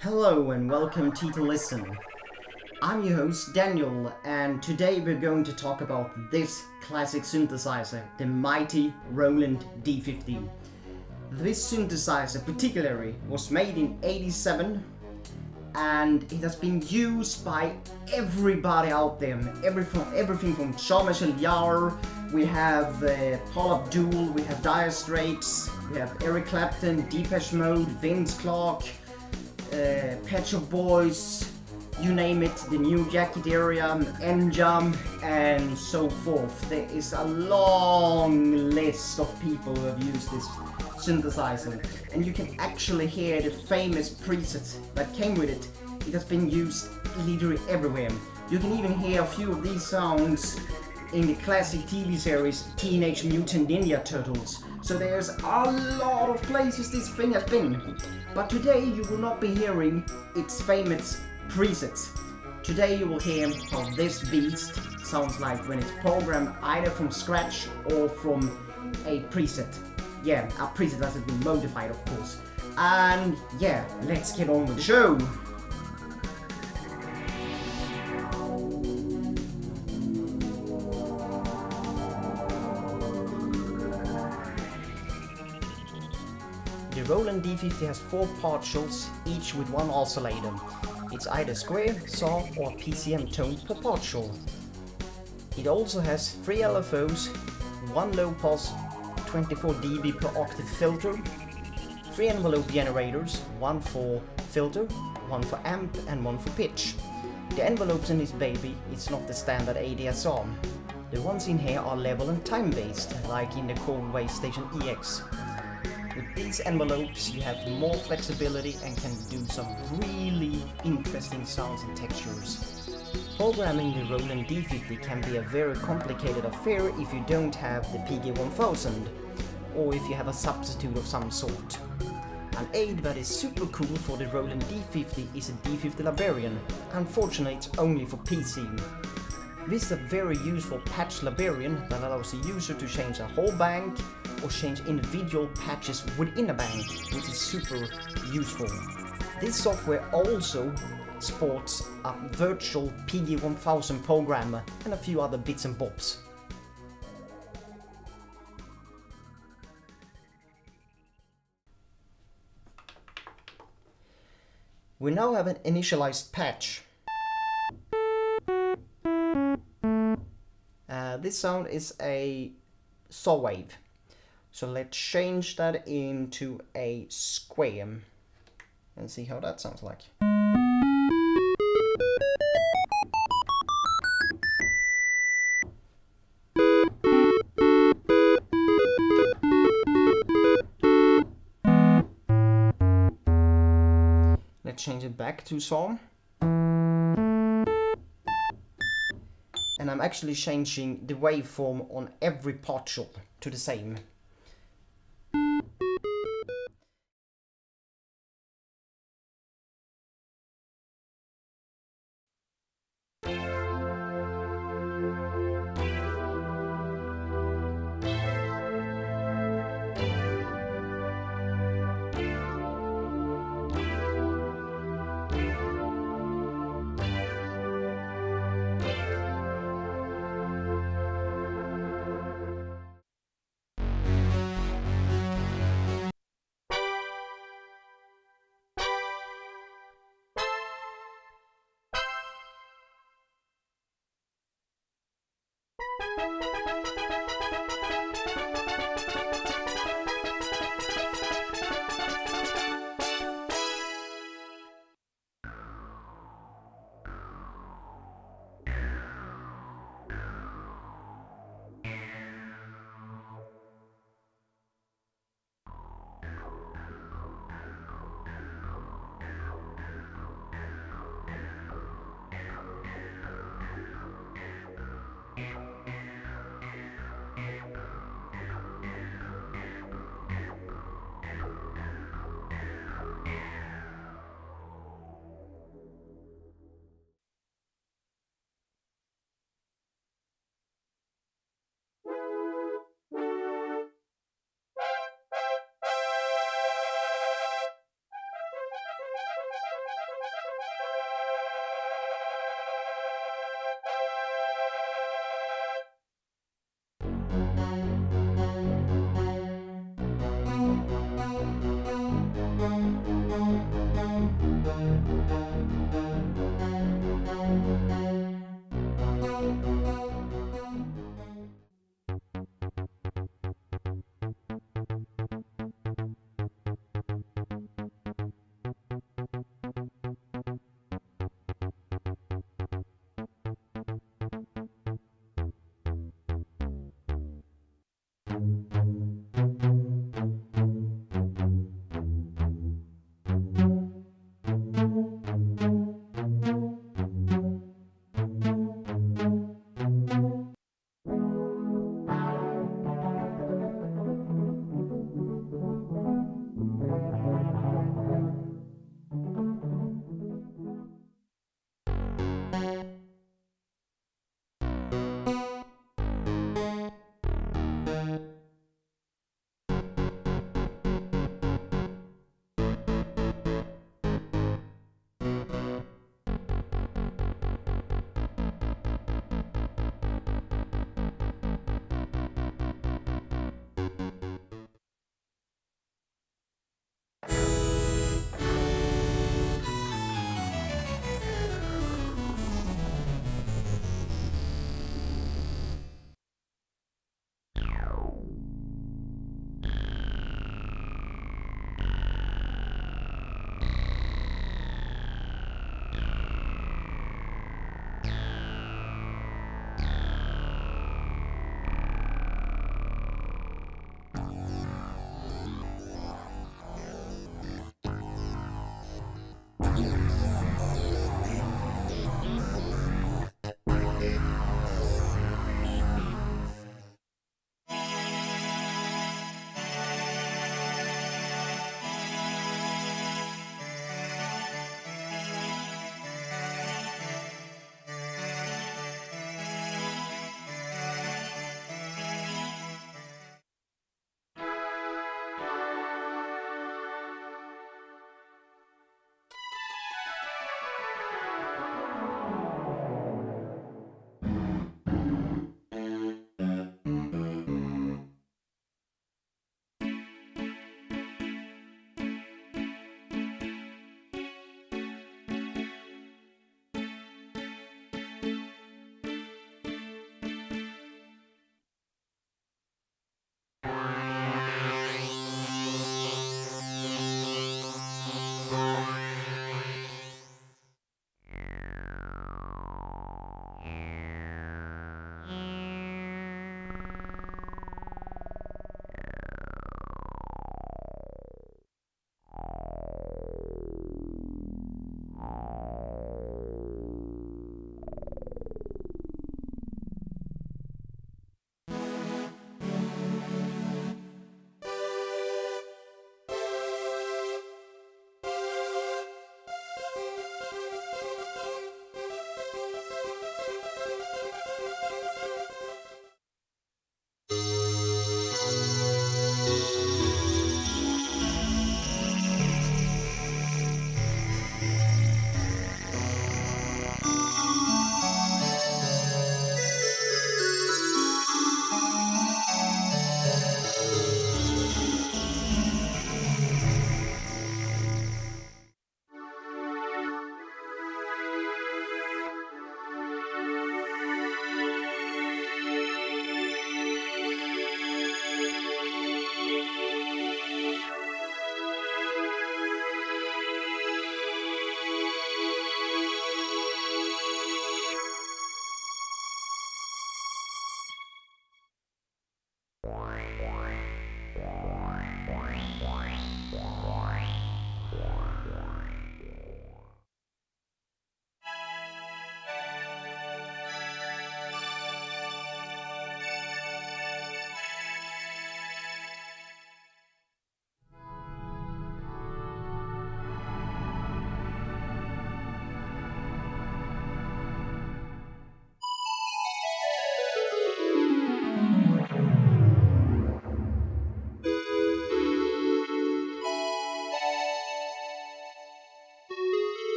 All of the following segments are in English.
Hello and welcome to Listen. I'm your host Daniel, and today we're going to talk about this classic synthesizer, the mighty Roland D-50. This synthesizer particularly was made in '87 and it has been used by everybody out there. Everything from Jean-Michel Jarre, we have Paul Abdul, we have Dire Straits, we have Eric Clapton, Depeche Mode, Vince Clarke, Pet Shop Boys, you name it, the New Jacket Area, N-Jam, and so forth. There is a long list of people who have used this synthesizer, and you can actually hear the famous presets that came with it. It has been used literally everywhere. You can even hear a few of these sounds in the classic TV series Teenage Mutant Ninja Turtles. So there's a lot of places this thing has been. But today you will not be hearing its famous presets. Today you will hear how this beast sounds like when it's programmed either from scratch or from a preset. Yeah, a preset that has been modified, of course. And yeah, let's get on with the show. The Roland D-50 has 4 partials, each with 1 oscillator. It's either square, saw or PCM tone per partial. It also has 3 LFOs, 1 low pass 24 dB per octave filter, 3 envelope generators, 1 for filter, 1 for amp and 1 for pitch. The envelopes in this baby is not the standard ADSR. The ones in here are level and time based, like in the Cold Wave Station EX. With these envelopes you have more flexibility and can do some really interesting sounds and textures. Programming the Roland D-50 can be a very complicated affair if you don't have the PG-1000 or if you have a substitute of some sort. An aid that is super cool for the Roland D-50 is a D-50 Librarian. Unfortunately it's only for PC. This is a very useful patch librarian that allows the user to change a whole bank or change individual patches within a bank, which is super useful. This software also sports a virtual PG-1000 programmer and a few other bits and bobs. We now have an initialized patch. This sound is a saw wave. So let's change that into a square and see how that sounds like. Let's change it back to saw. And I'm actually changing the waveform on every partial to the same.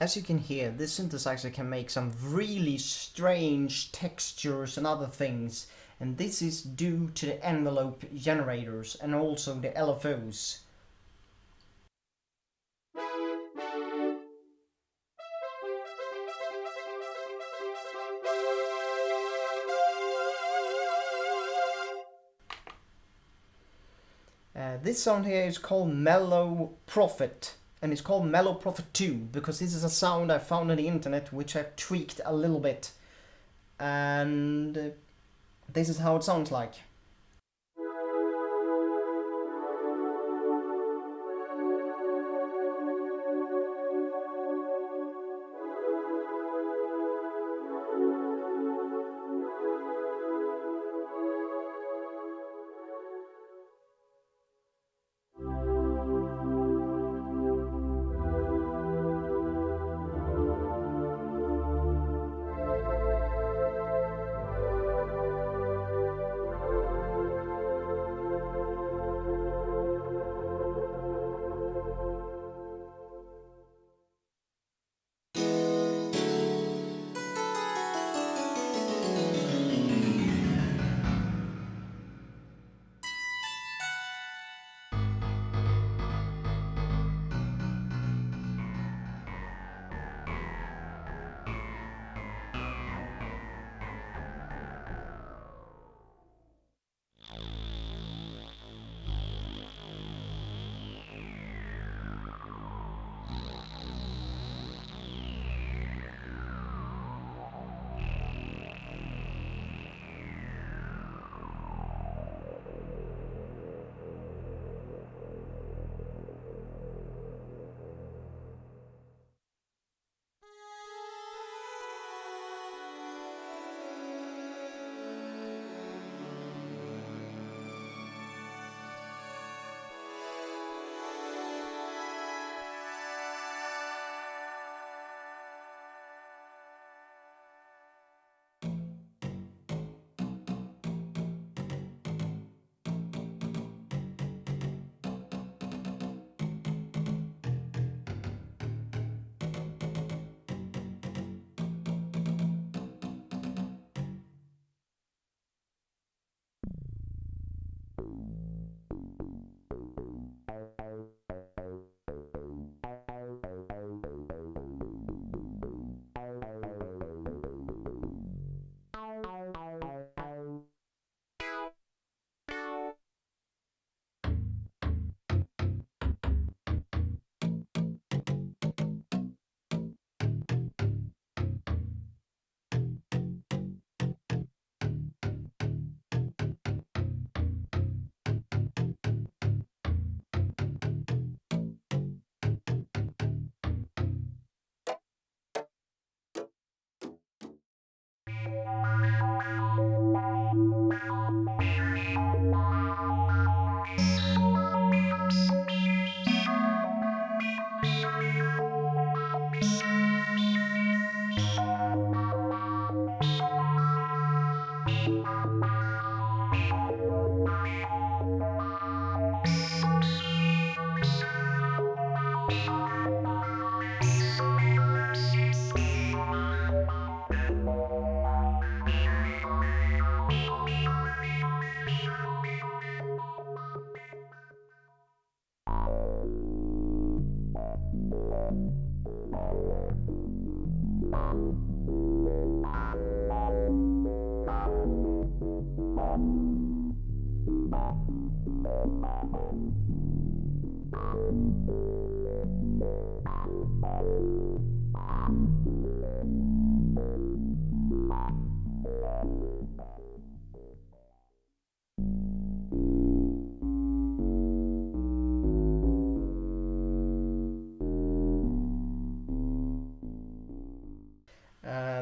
As you can hear, this synthesizer can make some really strange textures and other things, and this is due to the envelope generators and also the LFOs. This sound here is called Mellow Prophet, and it's called Mellow Prophet 2 because this is a sound I found on the internet which I've tweaked a little bit, and this is how it sounds like.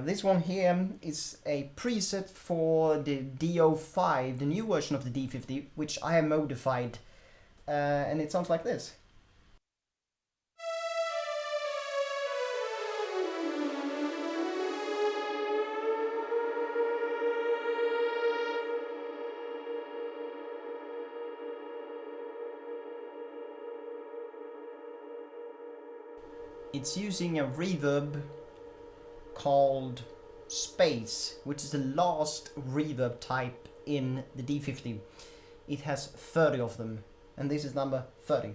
This one here is a preset for the D-05, the new version of the D-50, which I have modified, and it sounds like this. It's using a reverb called Space, which is the last reverb type in the D50. It has 30 of them, and this is number 30.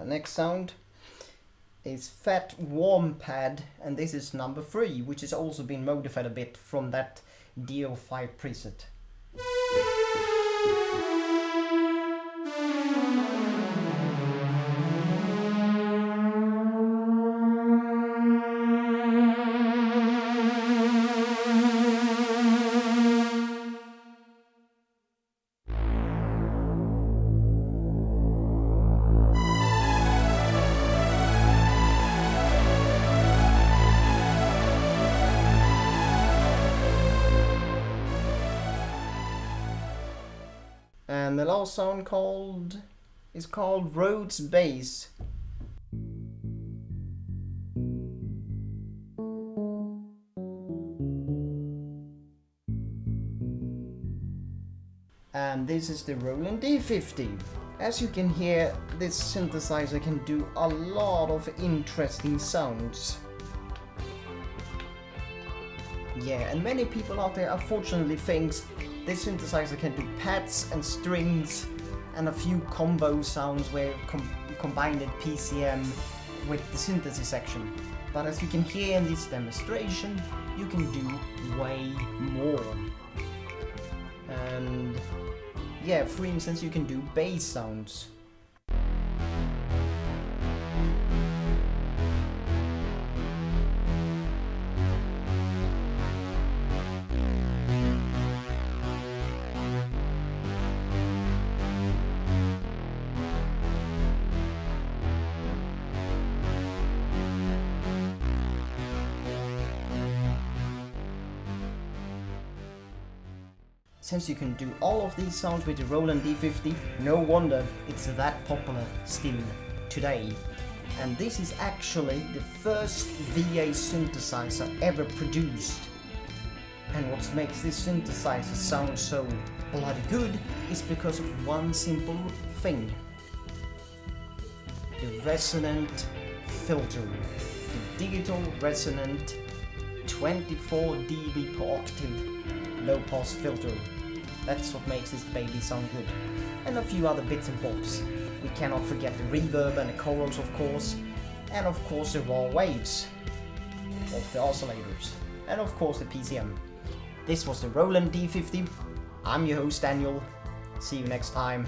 Next sound is Fat Warm Pad, and this is number 3, which has also been modified a bit from that DO5 preset. And the last sound is called Rhodes Bass. And this is the Roland D-50. As you can hear, this synthesizer can do a lot of interesting sounds. Yeah, and many people out there unfortunately thinks this synthesizer can do pads and strings and a few combo sounds where combined PCM with the synthesis section. But as you can hear in this demonstration, you can do way more. And yeah, for instance, you can do bass sounds. Since you can do all of these sounds with the Roland D-50, no wonder it's that popular still today. And this is actually the first VA synthesizer ever produced. And what makes this synthesizer sound so bloody good is because of one simple thing. The resonant filter. The digital resonant 24 dB per octave low pass filter. That's what makes this baby sound good. And a few other bits and bobs. We cannot forget the reverb and the chorals, of course. And of course the raw waves of the oscillators. And of course the PCM. This was the Roland D-50. I'm your host Daniel. See you next time.